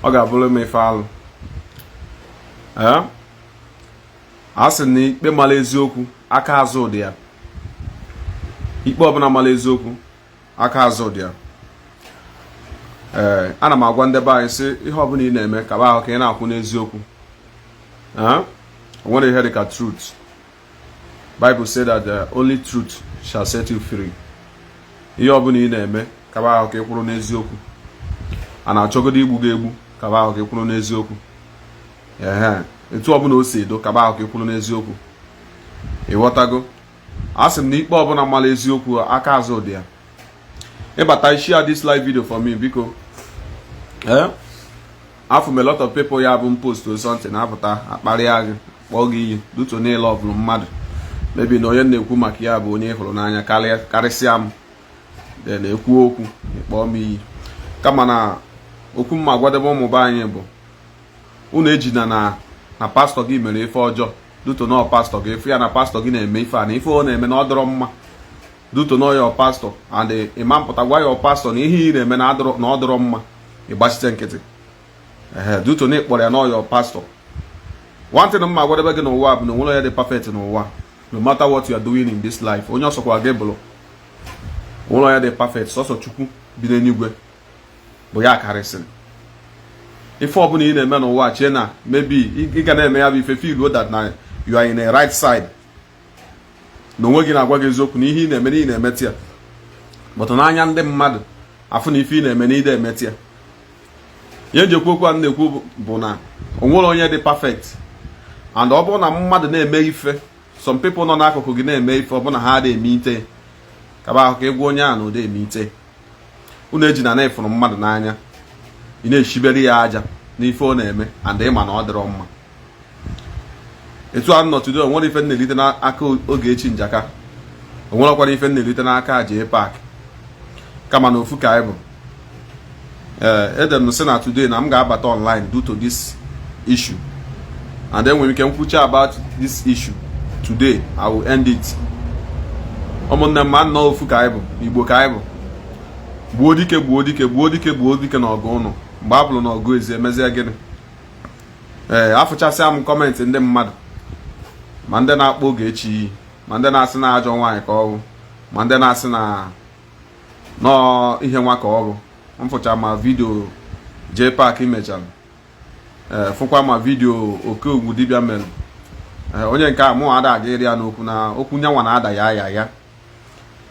ọ ga-abụrụ m ife alụ a sị na ikpe mara eziokwu aka azụ dị ya. Ikpe ọbụla mara eziokwu aka azụ dị ya. Ana m agwa ndị be anyị sị ihe ọbụla ị na-eme ka ahụ ka ị na-akwụ n'eziokwu. O nwere ihe dị ka truth. Bible say that the only truth shall set you free. Ihe ọbụla ị na-eme ka ahụ ka ị kwụrụ n'eziokwu. A na-achọgodo igbu gị egbu ka ahụ ka ị kwụrụ n'eziokwu. Etu ọbụla o si edo ka ahụ ka ị kwụrụ n'eziokwu. Ịghọtago? A sị m na ikpe ọbụla mara eziokwu aka azụ dị ya. Ịbata share this live video for me biko. Afụ m a lot of people ya bụ post or something na-apụta akparịa gị kpọọ gị iyi duto niile ọbụla mmadụ. Maybe na onye na-ekwu maka ya bụ onye hụrụ n'anya karịsịa m na-ekwu okwu ịkpọọ m iyi. Kama na okwu mma gwadebe ụmụ be anyị bụ unu ejina na pastọ gị mere ife ọjọọ duto na pastọ gị ife ya na pastọ gị na-eme ife a na ife ọ na-eme na ọ dọrọ mma duto na your pastor and imam pụta gwa your pastor na ihe ị na-eme na ọ dọrọ mma ịgbachite nkịtị. Duto na ịkpọrọ ya na your pastor. One thing mma gwadebe gị n'ụwa bụ na onwere ya dị perfect n'ụwa. No matter what you are doing in this life, onye ọsọkwa gị bụrụ onwere ya dị perfect. Sọsọ Chukwu bi n'eluigwe bụ ya karịsịrị. Ife ọbụla ị na-eme n'ụwa chee na maybe ị ga na-eme ya bụ ife feel that na you are in a right side. Na onwe gị na-agwa gị eziokwu na ihe ị na-eme na ị na-emeti ya. But n'anya ndị mmadụ afụ na ife ị na-eme na ị na-emeti ya. Ihe njekwu okwu a na-ekwu bụ na onwere onye dị perfect. And ọ bụrụ na mmadụ na-eme ife, some people nọ n'akụkụ gị na-eme ife ọ bụ na ha adịghị eme ite ka ahụ ka ịgwa onye a na ụdị eme ite. Unu eji na ịfụrụ mmadụ n'anya ị na-eshibere ya aja n'ife ọ na-eme and ịma na ọ dịrọ mma. Etu a nọ today onwere ife na-elite n'aka Ogechi Njaka, onwerekwara ife na-elite n'aka Jpac. Kama na ofu ka anyị bụ edem sị na today na m ga-abata online due to this issue and then when we can kwucha about this issue today I will end it. Ụmụnne m nọ ofu ka anyị bụ Igbo ka anyị bụ. Gbuo dike gbuo dike gbuo dike gbuo dike na ọgụ ụnụ mgbe a bụrụ na ọgụ ezi emezie gịnị. Afụchasịa m kọmentị ndị mmadụ ma ndị na-akpọ Ogechi ma ndị na-asị na ajọ nwaanyị ka ọ bụ ma ndị na-asị na nọọ ihe nwa ka ọ bụ. M fụcha ma vidio Jpac imechara fụkwa ma vidio Okeogwu dibịa mere. Onye nke a mụ ada aga iri ya n'okwu na okwu nyanwa na ada ya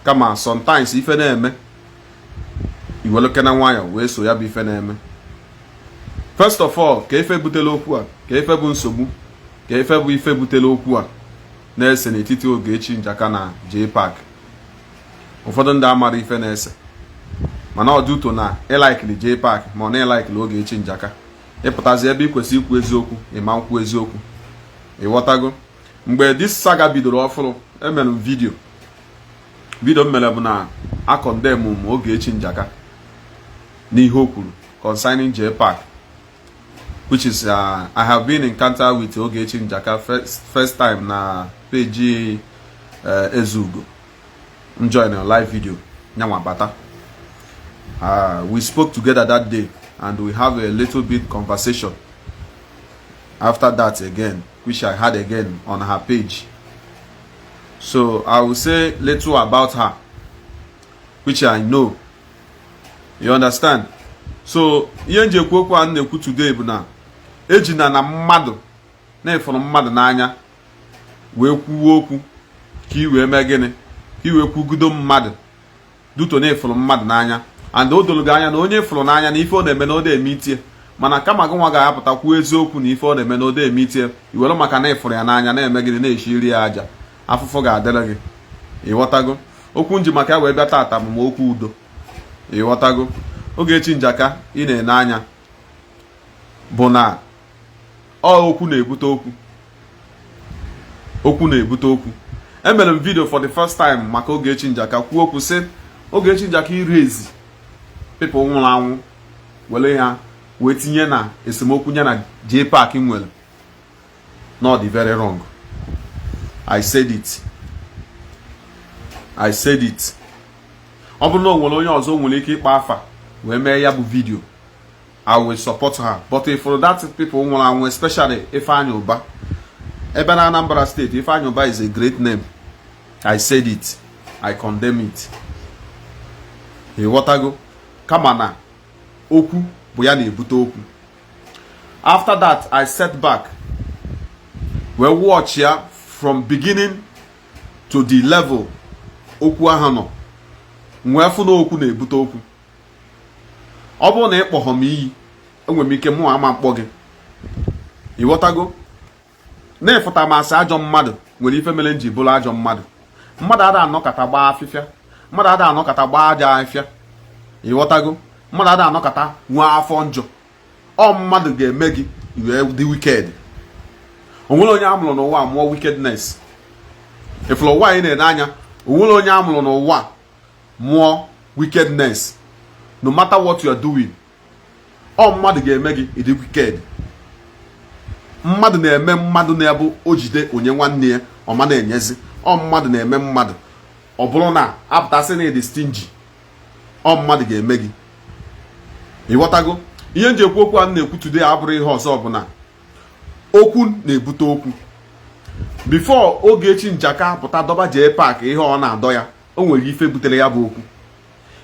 kama sometimes ife na-eme iwelekena nwayọ wee so ya bụ ife na-eme. First of all ka ife butele okwu a ka ife bụ nsogbu ka ife bụ ife butele okwu a na-ese n'etiti Ogechi Njaka na Jpac. Ụfọdụ ndị amara ife na-ese mana ọ duto na ịlaikili Jpac ma ọ na ịlaikili Ogechi Njaka. Ịpụtazi ebe ị kwesịrị ikwu eziokwu ịma nkwu eziokwu. Ịghọtago? Mgbe this saga bidoro ọfụrụ emere m vidio m mere bụ na akọndem m Ogechi Njaka n'ihe o kwuru concerning Jpac, which is I have been in contact with Ogechi Njaka first time na page Ezugo. Join a live video nyanwa bata. We spoke together that day and we have a little bit conversation after that again, which I had again on her page. So I will say little about her, which I know. You understand? So ihe nje ekwu okwu a na-ekwu today bụ na ejina na mmadụ na-efụrụ mmadụ n'anya wee kwuo okwu ka i wee mee gịnị ka i wee kwugudo mmadụ duto na-efụrụ mmadụ n'anya and o doro gị anya na onye fụrụ n'anya na ife ọ na-eme na ọ na-eme itie mana kama gị nwa ga-apụta kwuo eziokwu na ife ọ na-eme na ọ na-eme itie iwere maka na ịfụrụ ya n'anya na-eme gịnị na-eshiri ya aja afụfụ ga-adịrị gị. Ịghọtago? Okwu nji maka ya wee bịa tata ma okwu udo. Ịghọtago? Ogechi Njaka ị na-ene anya bụ na okwu na-ebute okwu. Okwu na-ebute okwu. Emere m video for the first time maka Ogechi Njaka kwuo okwu sị Ogechi Njaka irezi people nwụrụ anwụ were ya wee tinye na esemokwu ya na Jpac nwere. Not the very wrong. I said it. Ọ bụrụ na o nwere onye ọzọ nwere ike ịkpa afa wee mee ya bụ vidio I will support her. But if for that people want, especially Ifeanyi Uba, Ebe na Anambra State, Ifeanyi Uba is a great name. I said it. I condemn it. He watago. Kama na okwu bụ ya na-ebute okwu. After that, I set back. We watch here from beginning to the level okwu ahụ nọ. Nwee fụ na okwu na-ebute okwu. Ọ bụrụ na ịkpọghọ m iyi, enwere m ike mụ ama mkpọ gị. Ịghọtago? Na-efụta m asị ajọ mmadụ nwere ife mere nji bụrụ ajọ mmadụ. Mmadụ ada anọkata gbaa afịfịa. Mmadụ ada anọkata gbaa aja afịfịa. Ịghọtago? Mmadụ ada anọkata nwee afọ njọ. Ọ mmadụ ga-eme gị wee dị wicked. O nwere onye amụrụ n'ụwa mụọ wickedness. Ifụlụ ụwa anyị na-ene anya, o nwere onye amụrụ n'ụwa mụọ wickedness. No matter what you are doing, ọ mmadụ ga-eme gị ịdị wicked. Mmadụ na-eme mmadụ na-ebu ojide onye nwanne ya ọma na-enyezi. Ọ mmadụ na-eme mmadụ ọ bụrụ na apụtasị na ịdị stingy. Ọ mmadụ ga-eme gị. Ịghọtago? Ihe nji ekwu okwu a na-ekwu today abụrụ ihe ọzọ ọbụla. Okwu na-ebute okwu. Before Ogechi njaka pụta dọba Jpac ihe ọ na-adọ ya, o nwere ife butere ya bụ okwu.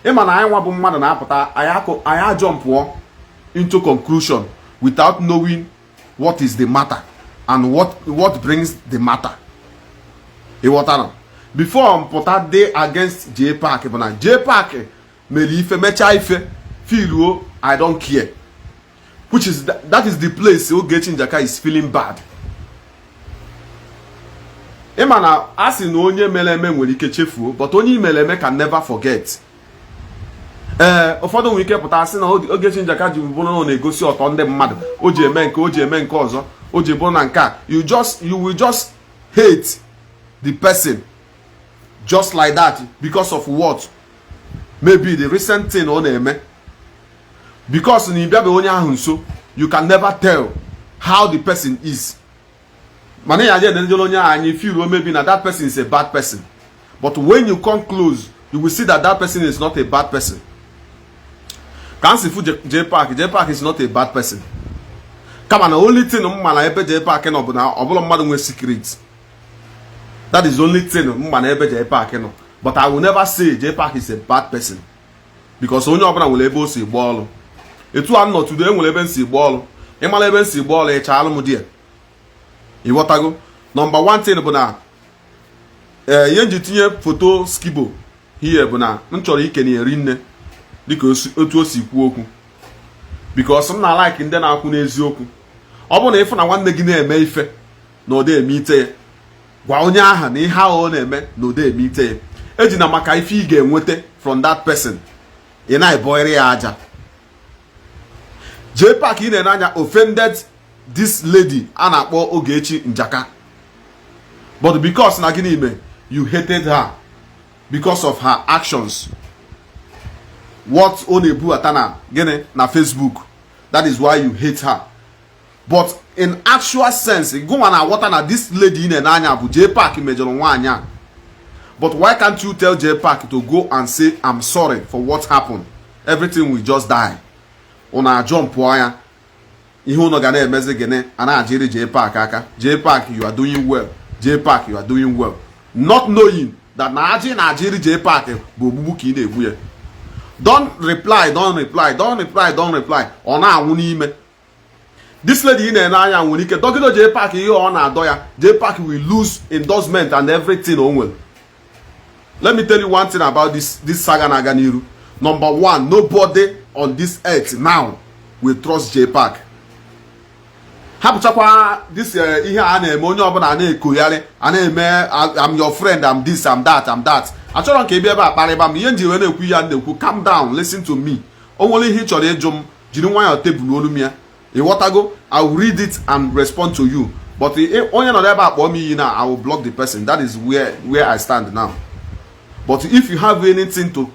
Ịma na anyị nwa bụ mmadụ na-apụta anyị jump into conclusion without knowing what is the matter and what brings the matter. Ịghọtara? Before mpụta dey against Jpac bụ na Jpac mere ife mechaa ife feel I don't care, which is that is the place Ogechi njaka is feeling bad. Ịma na asị na onye mere eme nwere ike chefuo, but onye mere eme can never forget. Ụfọdụ nwere ike pụta asị na Ogechi njaka ji bụrụ na ọ na-egosi ọtọ ndị mmadụ, o ji eme nke o ji eme nke ọzọ, o ji bụrụ na nke a, you will just hate the person just like that because of what? Maybe the recent thing ọ na-eme. Because na ịbịabe onye ahụ nso, you can never tell how the person is. Mana ya je onye ahụ anyị feel maybe na that person is a bad person. But when you come close, you will see that that person is not a bad person. Counsel Jpac is not a bad person. Kama na only thing mma na ebe Jpac nọ bụ na ọ bụla mmadụ nwee secret. That is the only thing mma na ebe Jpac nọ. But I will never say Jpac is a bad person. Because onye ọbụla nwere ebe o si gba ọlụ. Etu a nọ today nwere ebe nsi gba ọlụ. Ịmala ebe nsi gba ọlụ ịcha alụ m die. Ịghọtago? Number one thing bụ na ihe nji tinye foto Skibo here bụ na m chọrọ ike na eri nne dịka otu o si kwuo okwu. Because m na like ndị na-akwụ n'eziokwu. Ọ bụ na ịfụ na nwanne gị na-eme ife na ode eme ite ya, gwa onye aha na ihe ahụ ọ na-eme na ode eme ite ya. Eji na maka ife ị ga-enweta from that person ị na-eboiri ya aja. Jpac ị na-ene anya offended this lady a na-akpọ Ogechi njaka. But because na gịnị ime, you hated her because of her actions. What ọ na-ebu ata na gịnị na Facebook, that is why you hate her. But in actual sense, go na aghọta na this lady ị na-ene anya bụ Jpac mejọrọ nwaanyị a. But why can't you tell Jpac to go and say I'm sorry for what happened? Everything will just die. Una jump ya. Ihe unu ga na-emezi gịnị a na-ajiri Jpac aka. Jpac, you are doing well. Jpac, you are doing well. Not knowing that na ajiri Jpac bụ ogbugbu ka ị na-egbu ya. Don't reply. Ọ na-anwụ n'ime. This lady ị na-ene anya nwere ike dọgido Jpac ihe ọ na-adọ ya. Jpac will lose endorsement and everything o nwere. Let me tell you one thing about this saga na-aga n'iru. Number one, nobody on this earth now will trust Jpac. Hapụchakwa this ihe a na-eme onye ọbụla na-ekoyarị, a na-eme I'm your friend, I'm this, I'm that. Achọrọ ka ị bịa ebe a kparịba m ihe nji wee na-ekwu ya na-ekwu. Calm down, listen to me. O nwere ihe ị chọrọ ịjụ m, jiri nwayọọ tebụl olu m ya. Ịghọtago? I will read it and respond to you. But onye nọ ebe a kpọọ m iyi na, I will block the person. That is where I stand now. But if you have anything to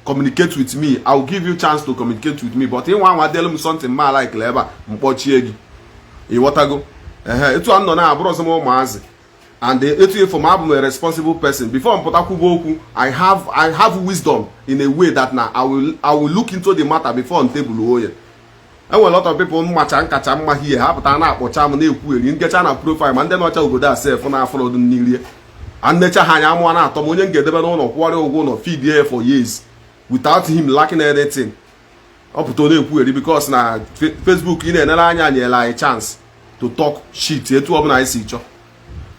communicate with me, I will give you chance to communicate with me. But nwa tell me something ma like ebe a mkpọchie gị. Ịghọtago? Etu a nọ na abụrụ ọzọ m ụmụazị. And etu ifo m abụ a responsible person. Before mpụta kwugo okwu, I have wisdom in a way that now I will look into the matter before on table oye. enwere lot of people mmacha nkacha mma hie ha pụtara na-akpọcha m na-ekwugheri nkecha na profile ma ndị nọcha obodo a sef na-afọrọ ọdụ n'irie annecha ha anya amụọ na-atọ m onye m ga-edebe n'ụlọ kwụọrọ ụgwọ ụlọ feed ya for years without him lacking anything. Ọ pụta ọ na-ekwugheri because na Facebook ị na-enere anya nyere anyị chance to talk shit etu ọbụla anyị si chọọ.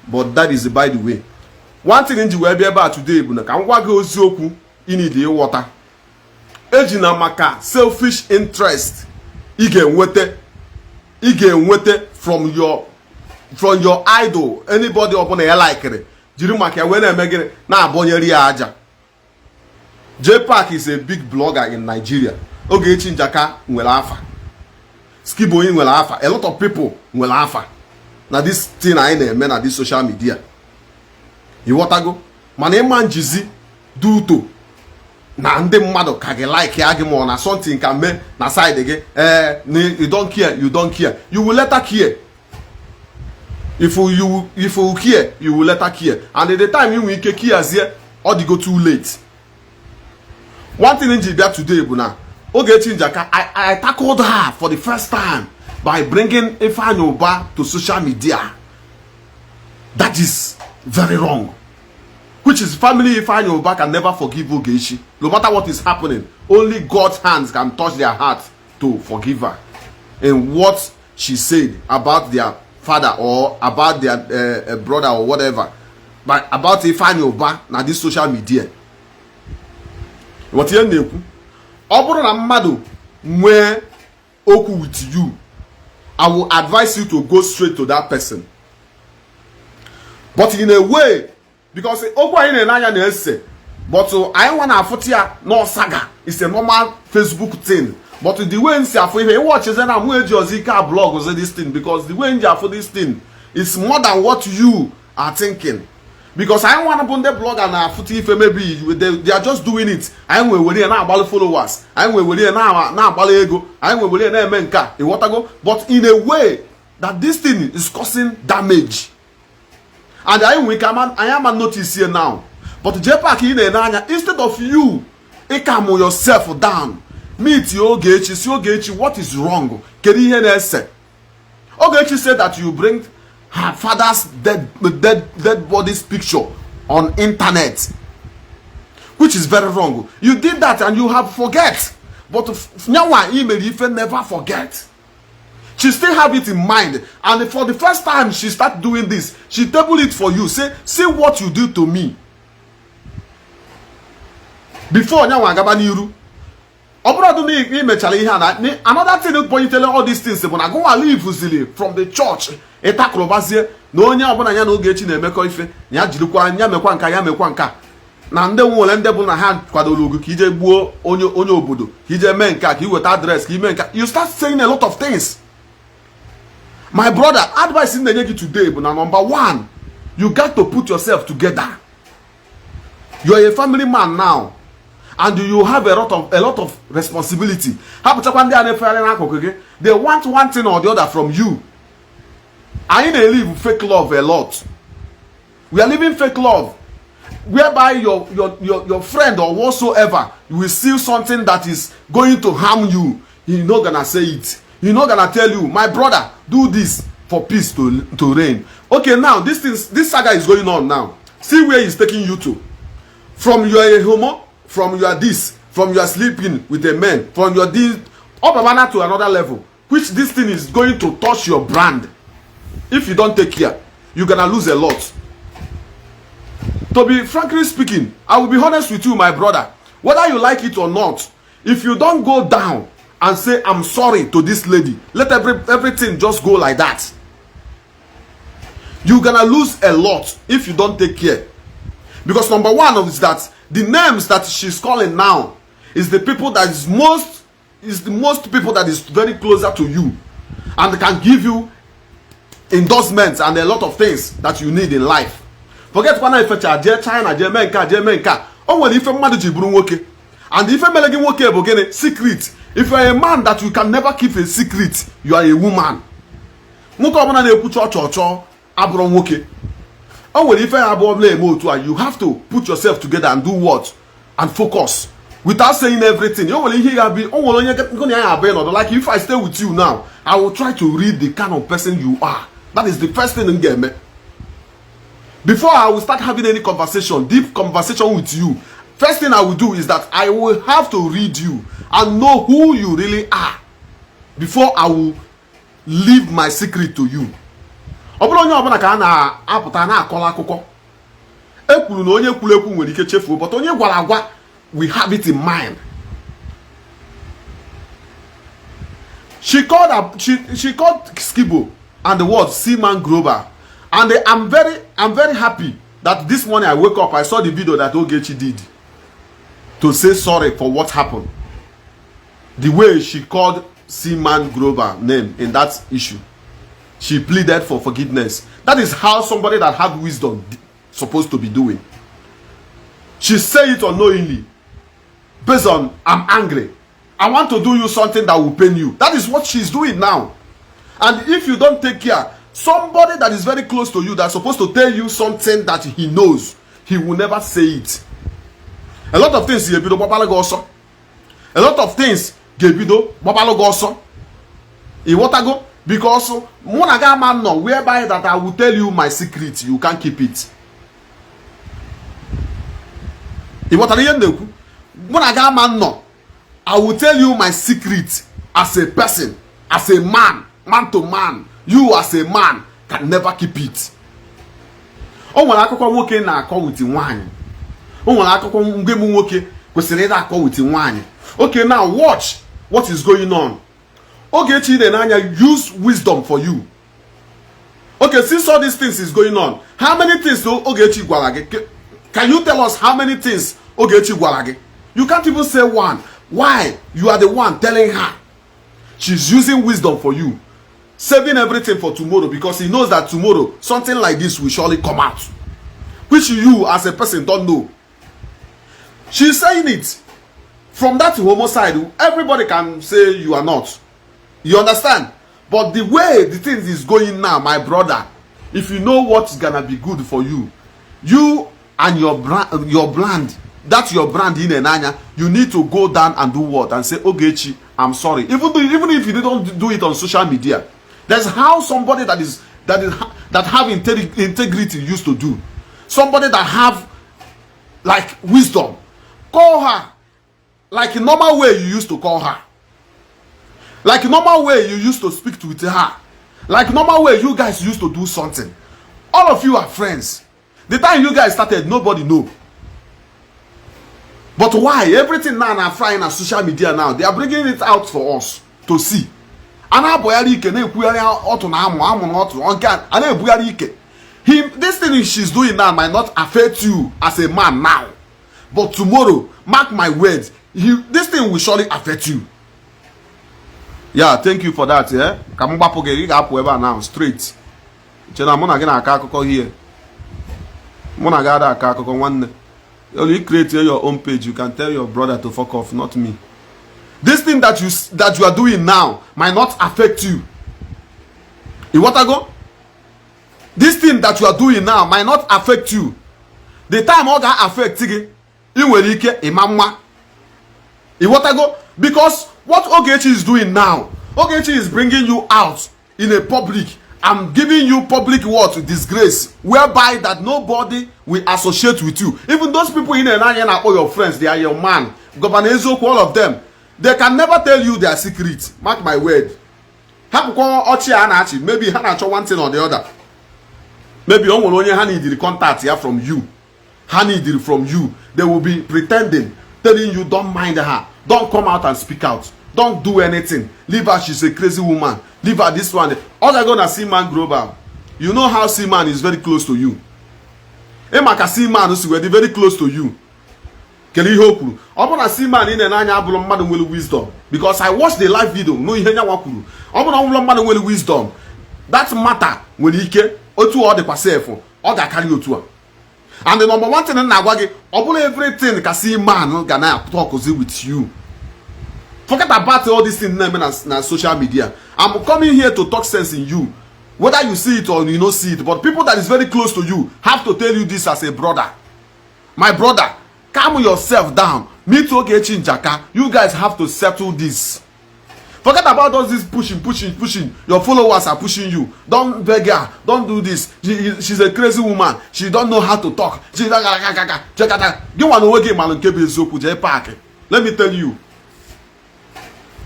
But that is by the way. One thing nji wee bịa ebe a today bụ na ka m gwa gị oziokwu ị need ịghọta. Eji na maka selfish interest ị ga-enweta from your idol, anybody ọbụla ya likere jiri maka ya wee na-eme gịnị na-abọnyere ya aja. Jpac is a big blogger in Nigeria. Ogechi Njaka nwere afa, Skiboyi nwere afa, a lot of people nwere afa na this thing anyị na-eme na this social media. Ịghọtago? Mana ịma njizi duto na ndị mmadụ ka gị like ya gị ma na something ka mee na side gị you don't care, you will later care. If you care, you will later care, and at the time you will care here or they go too late. One thing in Jibia today bụ na Ogechi Njaka, I tackled her for the first time by bringing Ifeanyi Uba to social media. That is very wrong. Which is family Ifeanyi Uba can never forgive Ogechi. No matter what is happening, only God's hands can touch their heart to forgive her. And what she said about their father or about their brother or whatever, but about Ifeanyi Uba na this social media. What you know? Ọ bụrụ na mmadụ nwee okwu with you, I will advise you to go straight to that person. But in a way, because okwu anyị na-anya na-ese, but I want to put here no saga. It's a normal Facebook thing. But the way nsi afọ ihe watch is na mwe Jozika blog say this thing, because the way nji afọ this thing is more than what you are thinking. Because I want to put the blogger na foot if maybe they are just doing it. I will were na agbal followers. I will were na agbal ego. I will were na eme nka. E what go? But in a way that this thing is causing damage. And I am notice here now. But Jpac in anya, instead of you calm yourself down, meet your Ogechi, see Ogechi, what is wrong? Can you hear say? Ogechi said that you bring her father's dead body's picture on internet, which is very wrong. You did that and you have forget. But now even never forget. She still have it in mind, and for the first time she start doing this, she table it for you. Say, see what you do to me. Before now, another thing pointing all these things. When I go and leave from the church, no nya ọbụna ya na Ogechi na-emekọ ife ya jirikwa nya mekwa nka ya mekwa nka na ndị nwere ndị bụ na ha kwadoro ogu ka ije gbuo onye obodo ka ije mee nka ka iweta address ka ime nka. You start saying a lot of things. My brother, advice in the today but number one, you got to put yourself together. You are a family man now, and you have a lot of responsibility. They want one thing or the other from you. I live fake love a lot. We are living fake love, whereby your friend or whatsoever will see something that is going to harm you. He's not gonna say it. He's not gonna tell you, my brother, do this for peace to reign. Okay, now this saga is going on now. See where he's taking you to. From you are a homo, from you are this, from you are sleeping with a man, from your this up to another level, which this thing is going to touch your brand. If you don't take care, you're gonna lose a lot. To be frankly speaking, I will be honest with you, my brother. Whether you like it or not, if you don't go down and say I'm sorry to this lady, let everything just go like that, you're gonna lose a lot if you don't take care. Because number one is that the names that she's calling now is the people that is the most people that is very closer to you and can give you endorsements and a lot of things that you need in life. Forget when I fetch China, Jamaica. Oh, well, if a man ji buru nwoke, and if a man gi nwoke bụ gịnị secret. If you are a man that you can never keep a secret, you are a woman. Nwoke ọbụla na-ekwu chọchọchọ abụrụ nwoke. Oh, well, if I have a eme otu a, you have to put yourself together and do what? And focus without saying everything. You will hear be like if I stay with you now, I will try to read the kind of person you are. That is the first thing in game. Before I will start having any conversation, deep conversation with you, first thing I will do is that I will have to read you and know who you really are before I will leave my secret to you. But we have it in mind. She called Skibo and the word Seaman Grover, and I'm very happy that this morning I woke up, I saw the video that Ogechi did to say sorry for what happened. The way she called Seaman Grover name in that issue, she pleaded for forgiveness. That is how somebody that have wisdom supposed to be doing. She say it unknowingly, based on I'm angry, I want to do you something that will pain you. That is what she's doing now. And if you don't take care, somebody that is very close to you that's supposed to tell you something that he knows, he will never say it. A lot of things a lot of things because man know whereby that I will tell you my secret, you can't keep it. Man know I will tell you my secret as a person, as a man, man to man. You as a man can never keep it. Okay, now watch what is going on. Ogechi Denanya use wisdom for you. Okay, since all these things is going on, how many things do Ogechi Gwalage? Can you tell us how many things Ogechi Gwalage? You can't even say one. Why? You are the one telling her. She's using wisdom for you. Saving everything for tomorrow because he knows that tomorrow something like this will surely come out. Which you as a person don't know. She's saying it. From that homo side, everybody can say you are not. You understand? But the way the thing is going now, my brother, if you know what's gonna be good for you, you and your brand, that's your brand in Enanya, you need to go down and do what? And say, Ogechi, I'm sorry. Even if you don't do it on social media, that's how somebody that have integrity used to do. Somebody that have like wisdom. Call her like a normal way you used to call her. Like a normal way you used to speak to her. Like normal way you guys used to do something. All of you are friends. The time you guys started, nobody know. But why? Everything now are flying on social media now. They are bringing it out for us to see. This thing she's doing now might not affect you as a man now. But tomorrow, mark my words, this thing will surely affect you. Yeah, thank you for that. Yeah, now straight. Here. You create your own page. You can tell your brother to fuck off, not me. This thing that you are doing now might not affect you. You want to go? This thing that you are doing now might not affect you. The time all that affect you will imamma. You want to go? Because what Ogechi is doing now, Ogechi is bringing you out in a public. I'm giving you public what? Disgrace. Whereby that nobody will associate with you. Even those people in Enanya are all your friends. They are your man. Governor Ezoku, all of them. They can never tell you their secret. Mark my word. Maybe one thing or the other. Maybe only need the contact here from you. Need it from you. They will be pretending, telling you don't mind her. Don't come out and speak out. Don't do anything. Leave her, she's a crazy woman. Leave her this one. All they're gonna see man global. You know how Seaman is very close to you. Emaka Seaman is very close to you. Kelly Hoku. I'm gonna see man in an anya with wisdom. Because I watched the live video. No ihenya wakuru. I'm gonna with wisdom. That matter when he came otu all the pasefo. All that carry otu. And the number one thing in Nagwagi, everything can see man gonna talk with you. Forget about all these things na social media. I'm coming here to talk sense in you. Whether you see it or you don't see it. But people that is very close to you have to tell you this as a brother. My brother, calm yourself down. Me too, Ogechi Njaka. You guys have to settle this. Forget about all this pushing. Your followers are pushing you. Don't beg her. Don't do this. She's a crazy woman. She don't know how to talk. Let me tell you.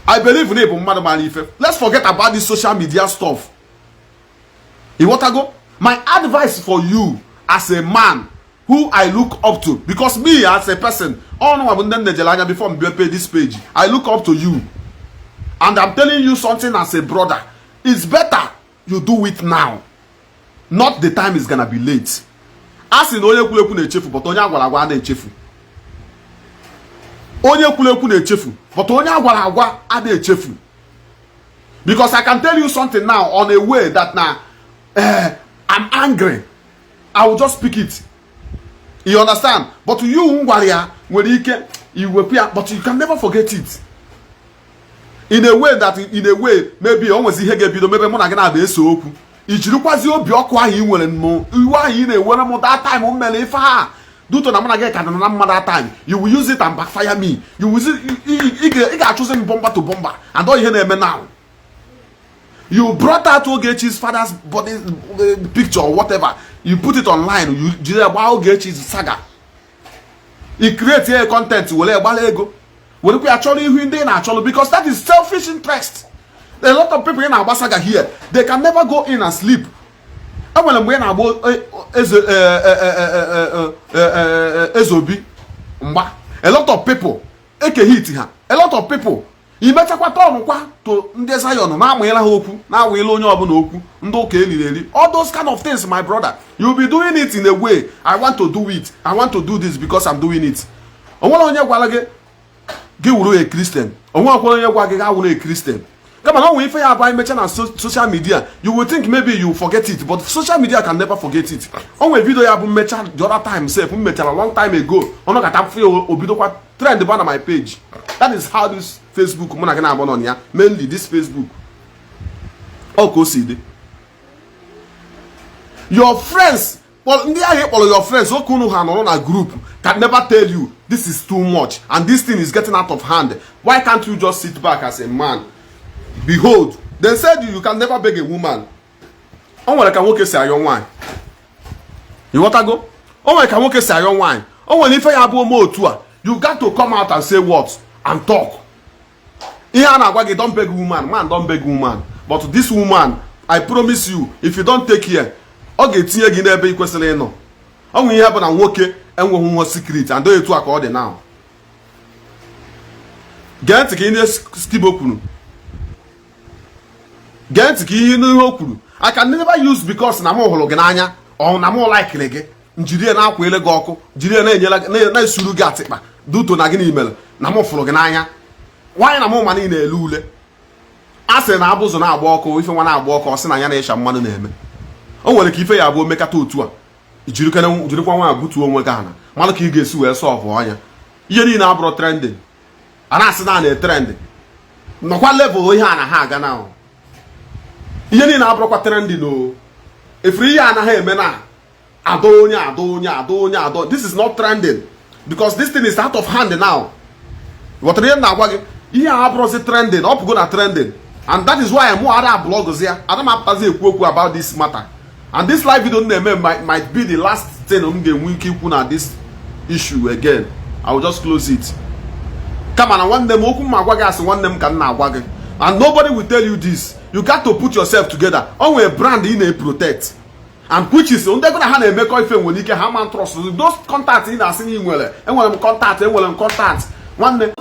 I believe in it. Let's forget about this social media stuff. You want to go? My advice for you as a man who I look up to, because me as a person, before I pay this page, I look up to you. And I'm telling you something as a brother. It's better you do it now. Not the time is gonna be late. As in onye kwuleku na-echefu, but onye agwara agwa na-echefu. Onye kwuleku na-echefu, but onye agwara agwa na-echefu. Because I can tell you something now on a way that now I'm angry. I will just speak it. You understand? But you warrior, but you can never forget it. In a way, maybe almost he get maybe mona gonna be so oku. Ichirukwazi obi oku ahi nwere no. Iwa ahi na enwere mo that time o mele ife ha. Do to na mona get kana na mma that time. You will use it and backfire me. You will use it, I choose me bomber to bomber. And all you na now. You brought out Ogechi's father's body picture or whatever. You put it online. You did about Ogechi's saga. He creates a content. Well, we actually because that is selfish interest. There are a lot of people in our saga here. They can never go in and sleep. And when I'm going about Ezobi, a lot of people, a lot of people. You better to Ndesayon, all those kind of things, my brother. You'll be doing it in a way. I want to do it. I want to do this because I'm doing it. A Christian. A Christian. Come on, if I buy mention on social media, you will think maybe you forget it, but social media can never forget it. On a video I mentioned the other time, say a long time ago. I'm not gonna feel trend on my page. That is how this Facebook mainly this Facebook. Oh, see your friends. Well, your friends on a group can never tell you this is too much and this thing is getting out of hand. Why can't you just sit back as a man? Behold, they said you can never beg a woman. Oh, well, I can walk say young wine. You want to go? Oh, I can walk say young wine. Oh, well, if I have more tour, you got to come out and say what and talk. Don't beg woman, man, don't beg woman. But this woman, I promise you, if you don't take care, Ogechi again ebe ikwesịrị ịnọ. Onwe ihe bụ na nwoke enweghị nwa secret and do etu aka ọ dị now. Get ntị ka ihe Skibo kwuru. Get ntị ka ihe n'ihe o kwuru. I can never use because na m hụrụ gị n'anya or na m like gị. Njiri na akwa ele gị ọkụ, jiri na enyela na esuru gị atịkpa. Duto na gị n'imele na m hụrụ gị n'anya. Why na m ma na ị na-ele ule? A sị na abụzụ na-agba ọkụ, ife nwa na-agba ọkụ, ọ sị na ya na-esha mmanụ na-eme. O nwere ka ife ya abụọ mekata otu a jirikwa nwa butuo onwe gị ana malụ ka ị ga-esi wee sọfụ anya ihe niile abụrụ trending a na-asị na trend nọkwa level ihe a na ha aga na ihe niile abụrụkwa trending o efere ihe anaghị eme na ado. This is not trending because this thing is out of hand now. Whatever ihe na-agwa gị ihe a abụrụzi trending ọ pụgo na trending and that is why mụ ada blogs ya ana m apụtazi ekwu okwu about this matter. And this live video might be the last thing I'm going to keep on this issue again. I will just close it. Come on, I want them and nobody will tell you this. You got to put yourself together. Only a brand in a protect. And which is they're gonna have a make when you can have trust those contacts in a singing well. And when I'm contact, one day.